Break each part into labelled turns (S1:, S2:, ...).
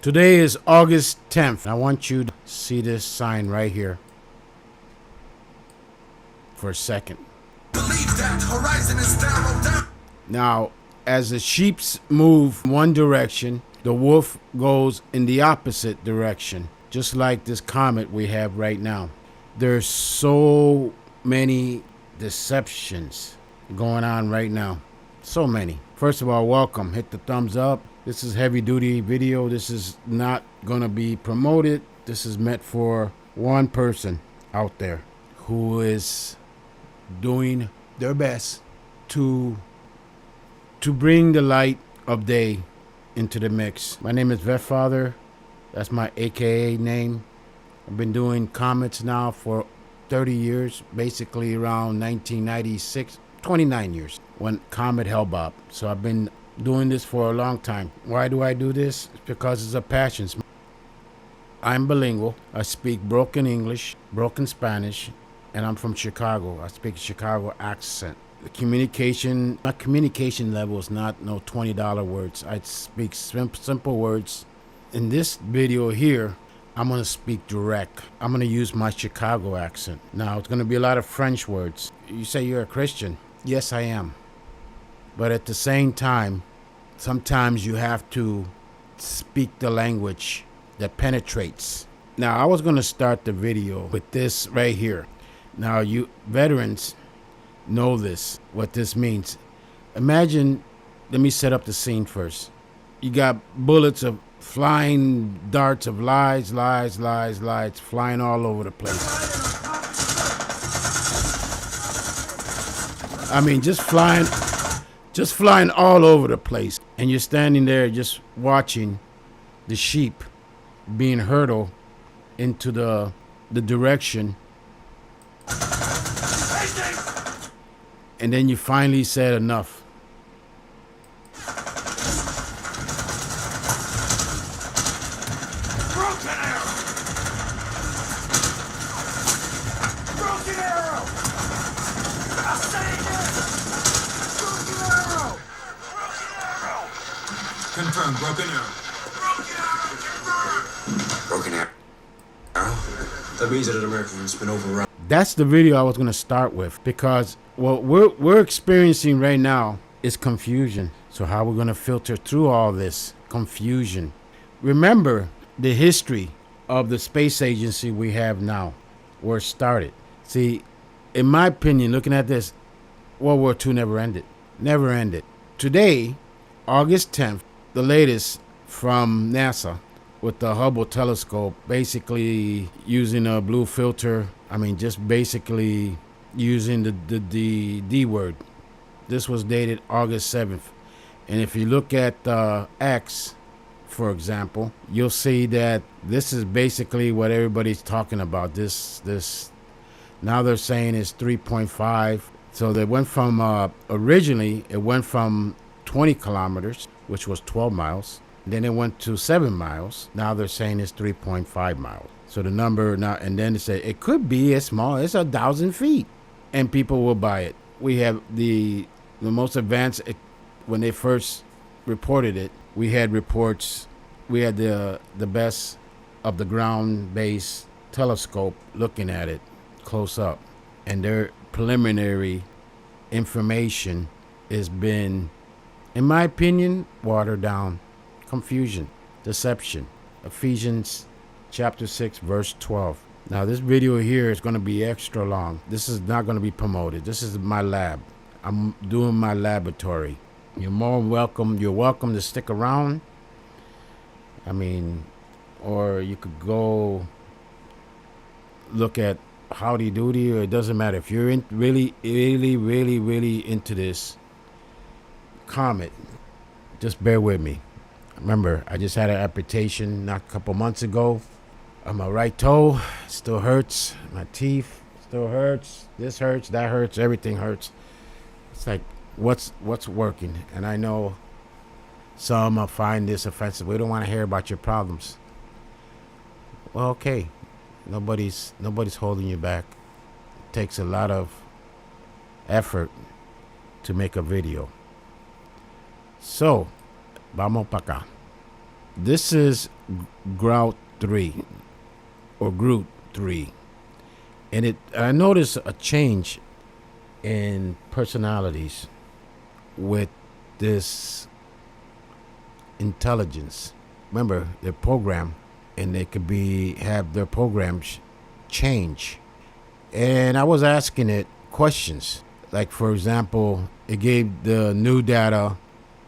S1: Today is August 10th. I want you to see this sign right here for a second.
S2: Believe that horizon is narrowed down.
S1: Now, as the sheep move one direction, the wolf goes in the opposite direction, just like this comet we have right now. There's so many deceptions going on right now. So many. First of all, welcome. Hit the thumbs up. This is heavy duty video. This is not going to be promoted. This is meant for one person out there who is doing their best to bring the light of day into the mix. My name is Vetfather. That's my AKA name. I've been doing comments now for 30 years, basically around 1996, 29 years when Comet Hellbop. So I've been doing this for a long time. Why do I do this? It's because it's a passion. I'm bilingual. I speak broken English, broken Spanish, and I'm from Chicago. I speak a Chicago accent. The communication, my communication level is not no $20 words. I speak simple words. In this video here, I'm going to speak direct. I'm going to use my Chicago accent. Now, it's going to be a lot of French words. You say you're a Christian. Yes, I am. But at the same time, sometimes you have to speak the language that penetrates. Now, I was going to start the video with this right here. Now, you veterans know this, what this means. Imagine, let me set up the scene first. You got bullets of flying darts of lies flying all over the place. I mean, just flying all over the place. And you're standing there just watching the sheep being hurtled into the direction. And then you finally said enough.
S2: Broken arrow. Broken arrow. I'll say it again. Broken arrow. Broken arrow.
S3: Confirm, broken arrow.
S2: Broken arrow. Broken arrow.
S3: That means that an American has been overrun.
S1: That's the video I was going to start with, because what we're experiencing right now is confusion. So how we're going to filter through all this confusion? Remember the history of the space agency we have now, where it started. See, in my opinion, looking at this, World War II never ended. Never ended. Today, August 10th, the latest from NASA with the Hubble telescope, basically using a blue filter. I mean, just basically using the D word. This was dated August 7th. And if you look at X, for example, you'll see that this is basically what everybody's talking about. This now they're saying it's 3.5. So they went from, originally, it went from 20 kilometers, which was 12 miles. Then it went to 7 miles. Now they're saying it's 3.5 miles. So the number now, and then they say it could be as small as 1,000 feet, and people will buy it. We have the most advanced, when they first reported it, we had reports, we had the best of the ground-based telescope looking at it close up, and their preliminary information has been, in my opinion, watered down. Confusion, deception. Ephesians chapter 6 verse 12. Now this video here is going to be extra long. This is not going to be promoted. This is my lab. I'm doing my laboratory. You're more welcome. You're welcome to stick around. I mean, or you could go look at Howdy Doody, or it doesn't matter. If you're really into this comet, just bear with me. Remember, I just had an amputation not a couple months ago on my right toe. It still hurts. My teeth still hurts. This hurts, that hurts, everything hurts. It's like, what's working? And I know some find this offensive. We don't want to hear about your problems. Well, okay. Nobody's holding you back. It takes a lot of effort to make a video. So, vamos para acá. This is Grout 3 or Groot 3. And I noticed a change in personalities with this intelligence. Remember, they're programmed and they could have their programs change. And I was asking it questions. Like, for example, it gave the new data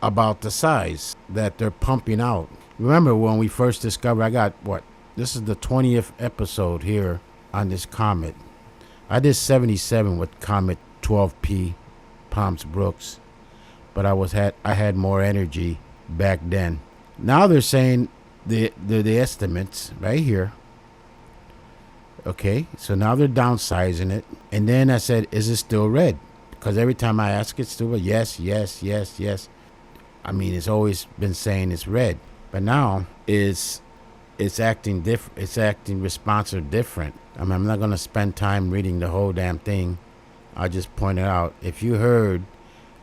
S1: about the size that they're pumping out. Remember when we first discovered, I got what? This is the 20th episode here on this comet. I did 77 with Comet 12P, Palms Brooks, but I had more energy back then. Now they're saying the estimates right here. Okay, so now they're downsizing it, and then I said, "Is it still red?" Because every time I ask, it's still red. Yes, yes, yes, yes. I mean, it's always been saying it's red, but now it's acting different. It's acting responsive different. I mean, I'm not gonna spend time reading the whole damn thing. I just pointed out if you heard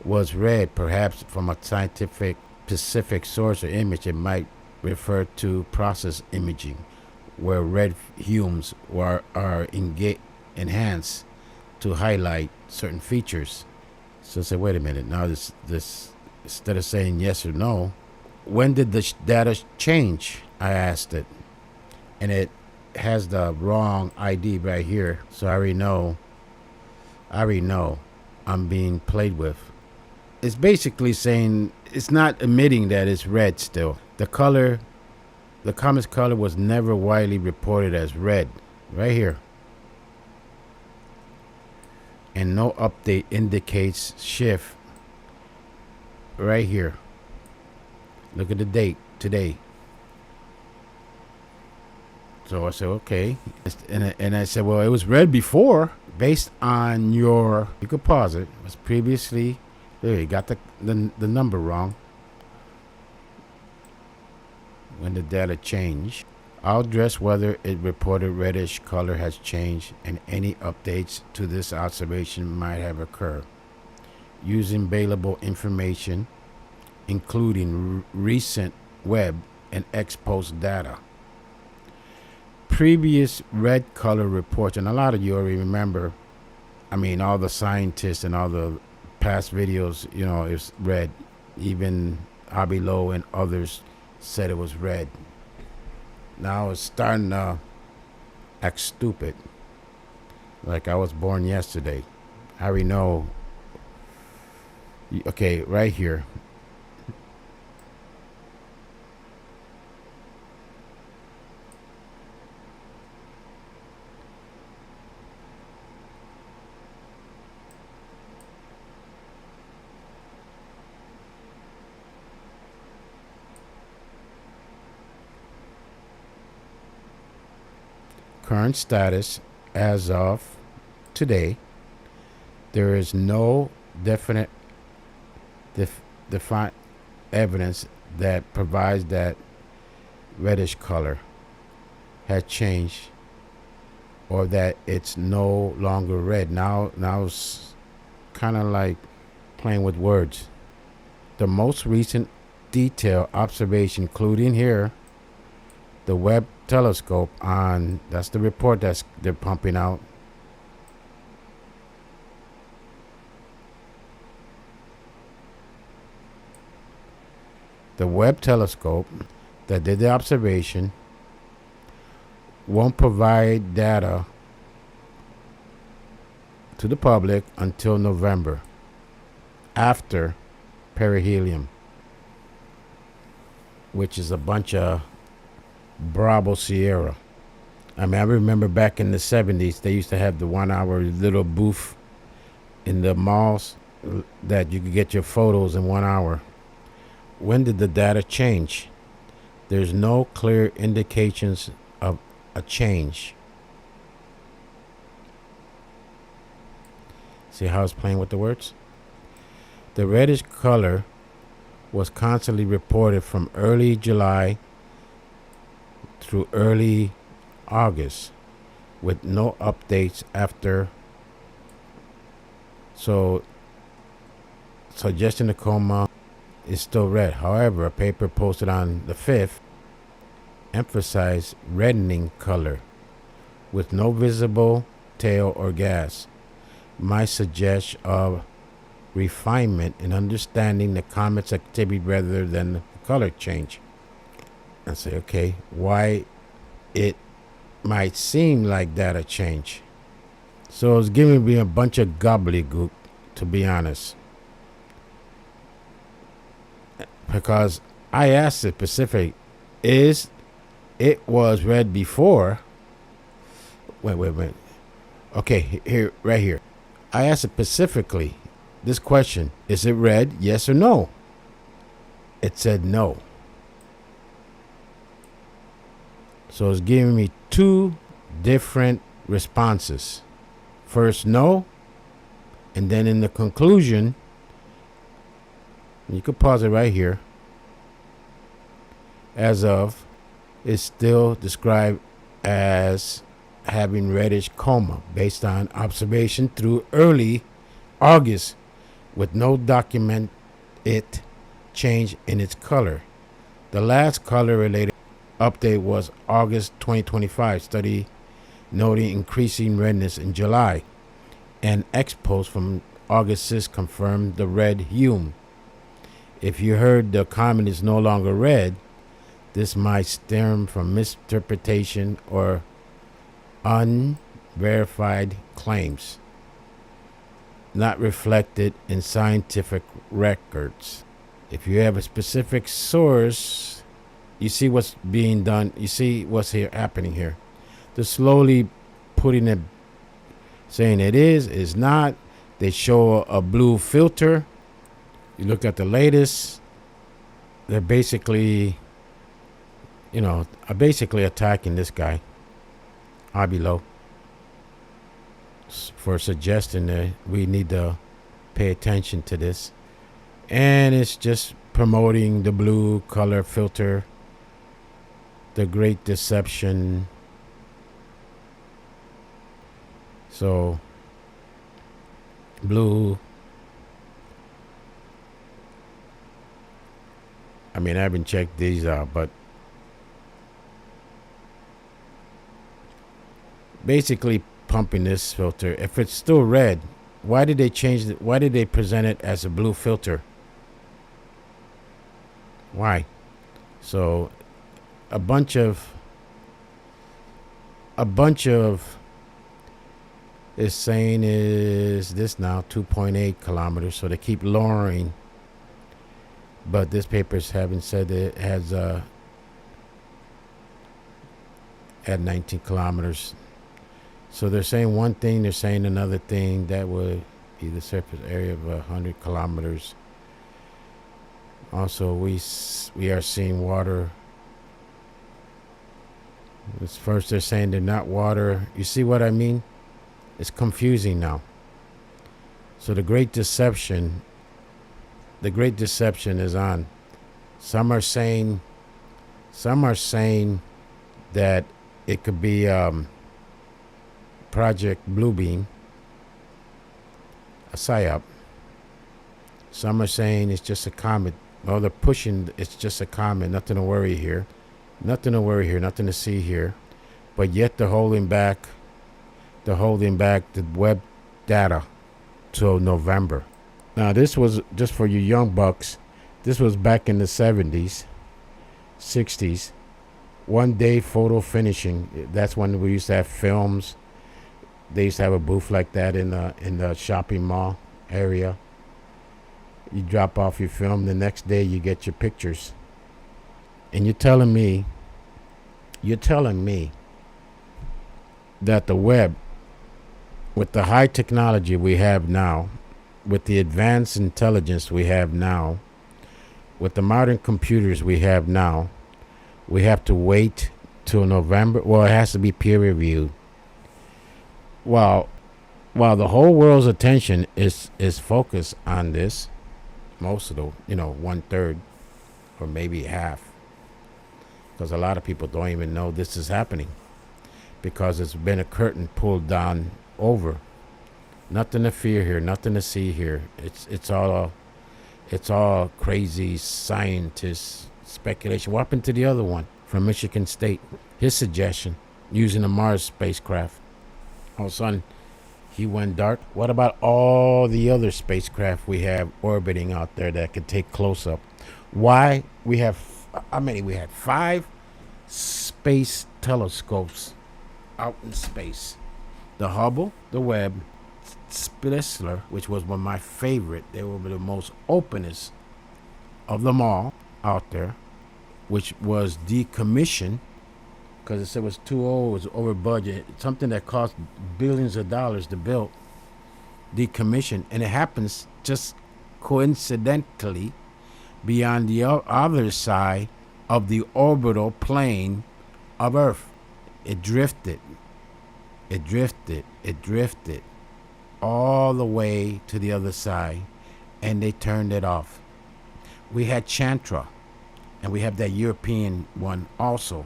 S1: was red, perhaps from a scientific specific source or image, it might refer to process imaging, where red hues are enhanced to highlight certain features. So I said, wait a minute. Now this instead of saying yes or no, when did the data change? I asked it, and it has the wrong ID right here. So I already know I'm being played with. It's basically saying it's not admitting that it's red still. The comet's color was never widely reported as red. Right here. And no update indicates shift. Right here. Look at the date today. So I said, okay. And I said, well, it was red before. Based on you could pause it. It was previously, there you got the number wrong. When the data changed, I'll address whether it reported reddish color has changed and any updates to this observation might have occurred. Using available information, including recent web and ex-post data. Previous red color reports, and a lot of you already remember, I mean, all the scientists and all the past videos, it's red. Even Hobby Low and others said it was red. Now it's starting to act stupid. Like I was born yesterday. I already know. Okay, right here. Current status as of today, there is no definite defined evidence that provides that reddish color has changed or that it's no longer red. Now it's kind of like playing with words. The most recent detailed observation, including here, the Webb telescope that's the report they're pumping out. The Webb telescope that did the observation won't provide data to the public until November, after perihelion, which is a bunch of Bravo Sierra. I mean, I remember back in the 70s, they used to have the 1 hour little booth in the malls that you could get your photos in 1 hour. When did the data change? There's no clear indications of a change. See how it's playing with the words? The reddish color was constantly reported from early July through early August, with no updates after. So, suggesting the coma is still red. However, a paper posted on the 5th emphasize reddening color with no visible tail or gas. My suggestion of refinement in understanding the comet's activity rather than the color change. I say, okay, why it might seem like that a change. So it's giving me a bunch of gobbledygook, to be honest. Because I asked it specific, is it was red before? Wait. Okay, here, right here. I asked it specifically this question: is it red? Yes or no? It said no. So it's giving me two different responses. First, no, and then in the conclusion, you could pause it right here. As of, is still described as having reddish coma based on observation through early August with no documented change in its color. The last color related update was August 2025 study noting increasing redness in July. An X post from August 6 confirmed the red hue. If you heard the comet is no longer red, this might stem from misinterpretation or unverified claims not reflected in scientific records. If you have a specific source, you see what's being done, you see what's here happening here. They're slowly putting it, saying it is not. They show a blue filter. You look at the latest, they're basically, basically attacking this guy, below, for suggesting that we need to pay attention to this. And it's just promoting the blue color filter, the great deception. So, blue. I mean, I haven't checked these out, but basically pumping this filter. If it's still red, why did they change it? Why did they present it as a blue filter? Why? So a bunch of is saying is this now 2.8 kilometers, so they keep lowering, but this paper's haven't said that it has at 19 kilometers. So they're saying one thing, they're saying another thing. That would be the surface area of 100 kilometers. Also, we are seeing water. First they're saying they're not water. You see what I mean? It's confusing now. So the great deception is on. Some are saying that it could be Project Bluebeam, a psyop. Some are saying it's just a comet. Well, they're pushing it's just a comet, nothing to worry here. Nothing to see here. But yet they're holding back the web data till November. Now this was just for you young bucks. This was back in the 70s, 60s. 1 day photo finishing. That's when we used to have films. They used to have a booth like that in the shopping mall area. You drop off your film, the next day you get your pictures. And you're telling me that the web, with the high technology we have now, with the advanced intelligence we have now, with the modern computers we have now, we have to wait till November. Well, it has to be peer reviewed. While the whole world's attention is focused on this, most of the 1/3 or maybe half, because a lot of people don't even know this is happening, because it's been a curtain pulled down over. Nothing to fear here, nothing to see here. It's all crazy scientist speculation. What happened to the other one? from Michigan State. His suggestion, using a Mars spacecraft. All of a sudden, he went dark. What about all the other spacecraft we have orbiting out there that could take close-up? Why we have, how many? We had 5 space telescopes out in space. The Hubble, the Webb, Spitzer, which was one of my favorite. They were the most openest of them all out there, which was decommissioned because it said it was too old, it was over budget, something that cost billions of dollars to build, decommissioned, and it happens just coincidentally beyond the other side of the orbital plane of Earth. It drifted all the way to the other side, and they turned it off. We had Chandra, and we have that European one also.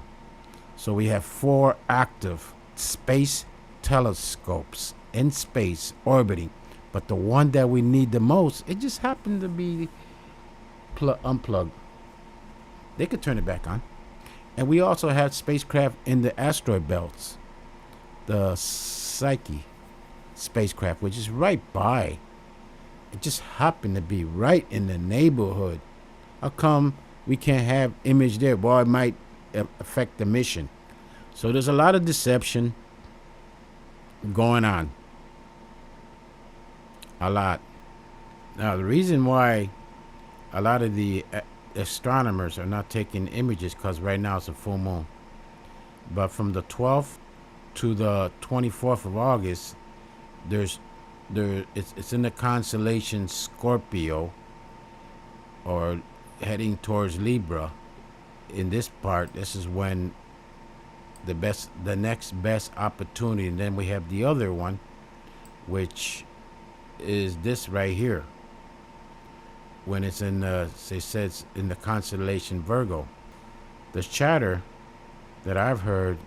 S1: So we have 4 active space telescopes in space orbiting, but the one that we need the most, it just happened to be unplugged. They could turn it back on. And we also have spacecraft in the asteroid belts, the Psyche spacecraft, which is right by. It just happened to be right in the neighborhood. How come we can't have image there? Well, it might affect the mission. So there's a lot of deception going on. A lot. Now, the reason why a lot of the astronomers are not taking images, because right now it's a full moon. But from the 12th to the 24th of August, it's in the constellation Scorpio, or heading towards Libra. In this part, this is when the next best opportunity. And then we have the other one, which is this right here, when it's in the, they said it's in the constellation Virgo. The chatter that I've heard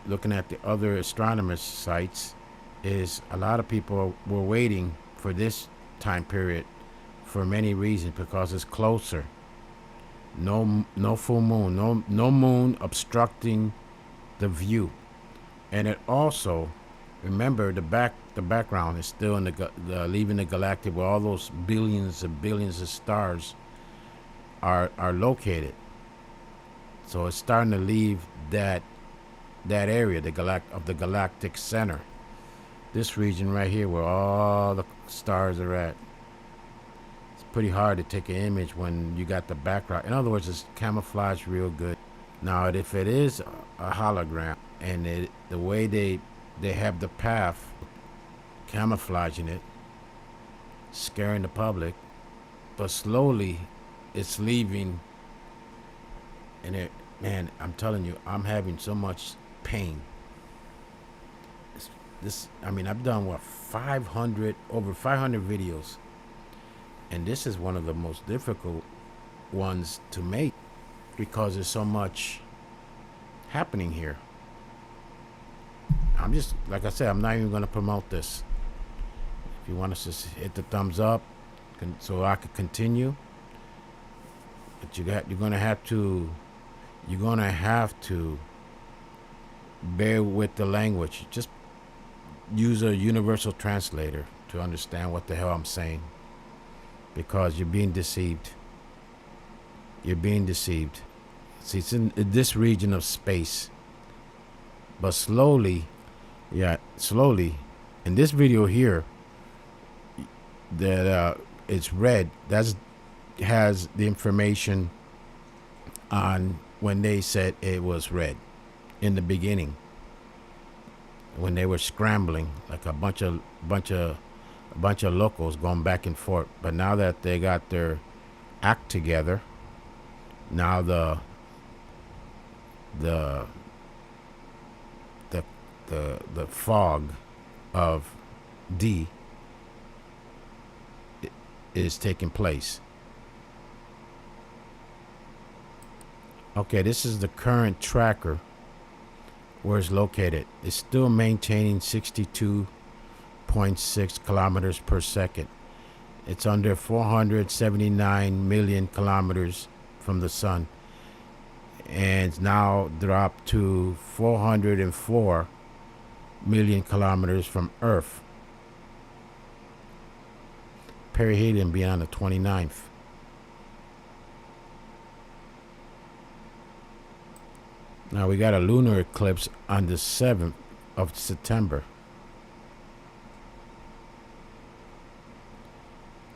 S1: looking at the other astronomers' sites is a lot of people were waiting for this time period for many reasons, because it's closer. No full moon, no moon obstructing the view. And it also, remember, the background is still in the leaving the galactic, where all those billions of stars are located. So it's starting to leave that area, the galactic center. This region right here, where all the stars are at. It's pretty hard to take an image when you got the background. In other words, it's camouflaged real good. Now, if it is a hologram, and the way they have the path camouflaging it, scaring the public, but slowly it's leaving. And man, I'm telling you, I'm having so much pain. I've done over 500 videos, and this is one of the most difficult ones to make, because there's so much happening here. I'm just, like I said, I'm not even going to promote this. If you want us to hit the thumbs up so I could continue, but you're going to have to bear with the language. Just use a universal translator to understand what the hell I'm saying, because you're being deceived. You're being deceived. See, it's in this region of space, but slowly, in this video here, that it's red, that has the information on when they said it was red in the beginning, when they were scrambling like a bunch of locals going back and forth. But now that they got their act together, now the fog of D is taking place. Okay, this is the current tracker where it's located. It's still maintaining 62.6 kilometers per second. It's under 479 million kilometers from the sun. and it's now dropped to 404 million kilometers from Earth. Perihelion being on the 29th. Now we got a lunar eclipse on the 7th of September.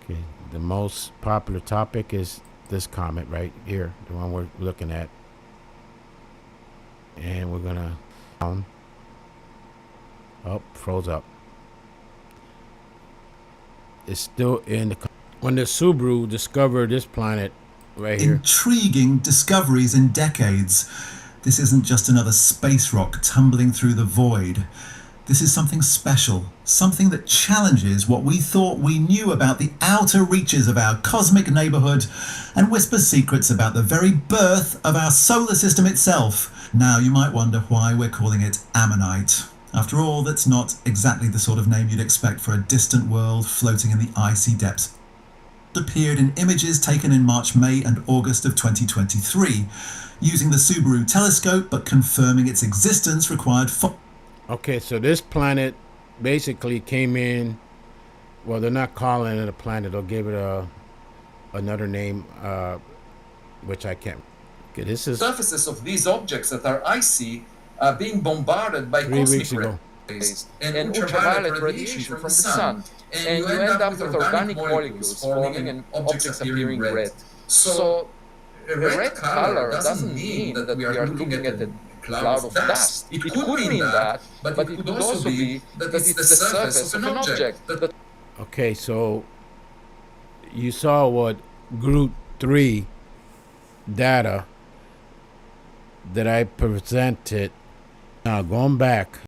S1: Okay, the most popular topic is this comet right here, the one we're looking at. And we're gonna froze up. It's still in the when the Subaru discovered this planet right here.
S4: Intriguing discoveries in decades. This isn't just another space rock tumbling through the void. This is something special, something that challenges what we thought we knew about the outer reaches of our cosmic neighborhood and whispers secrets about the very birth of our solar system itself. Now you might wonder why we're calling it Ammonite. After all, that's not exactly the sort of name you'd expect for a distant world floating in the icy depths. It appeared in images taken in March, May and August of 2023. Using the Subaru telescope, but confirming its existence required
S1: Okay, so this planet basically came in. Well, they're not calling it a planet. They'll give it another name, which I can't. Okay, this is
S5: surfaces of these objects that are icy being bombarded by
S1: 3 weeks
S5: cosmic
S1: ago.
S5: rays and ultraviolet radiation from the sun. And you end up with organic molecules forming and objects appearing red. So a red color doesn't mean that we are looking at a cloud of dust. It could mean that, but it could also be that it's the surface of an object.
S1: Okay, so you saw what Group 3 data that I presented. Now going back